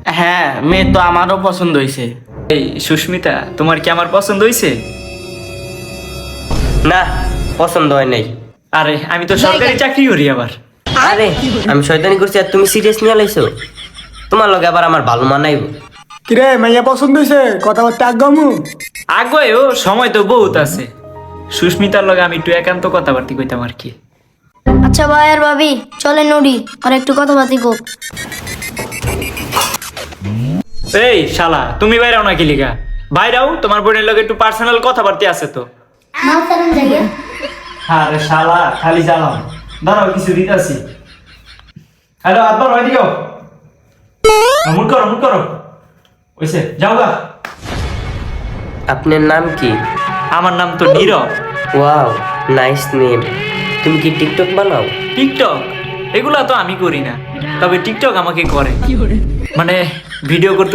হ্যাঁ, মেয়ে তো আমারও পছন্দ হয়েছে। এই সুস্মিতা, তোমার কি আমার পছন্দ হয়েছে? না, পছন্দ হয় নাই। আরে আমি তো সরকারি চাকরি করি আবার। আরে আমি শয়তানি করছি আর তুমি সিরিয়াস নিয়ে লাইছো। তোমার লগে আবার আমার ভালো মানাইব। কিরে মাইয়া পছন্দ হয়েছে, কথাবার্তা আগামু। আগে ও সময় তো বহুত আছে। সুস্মিতার লগে আমি একটু একান্ত কথাবার্তা কইতাম আর কি। আচ্ছা ভাই আর ভাবি চলে নড়ি আর একটু কথাবার্তি কো। এই শালা, তুমি বাইরাও না কি লিগা? বাইরাও, তোমার বোনের লগে একটু পার্সোনাল কথাবার্তা আছে তো। আরে শালা খালি জ্বালাম। দাঁড়াও কিছু দিতাছি। হ্যালো আব্বা, রাইট গো। মুড করো ওইসে যাও গা। আপনার নাম কি? আমার নাম তো নীরব। Wow, nice name. তুমি কি টিকটক বানাও? টিকটক এগুলা তো আমি করি না, তবে টিকটক আমাকে করে, মানে ভিডিও করতে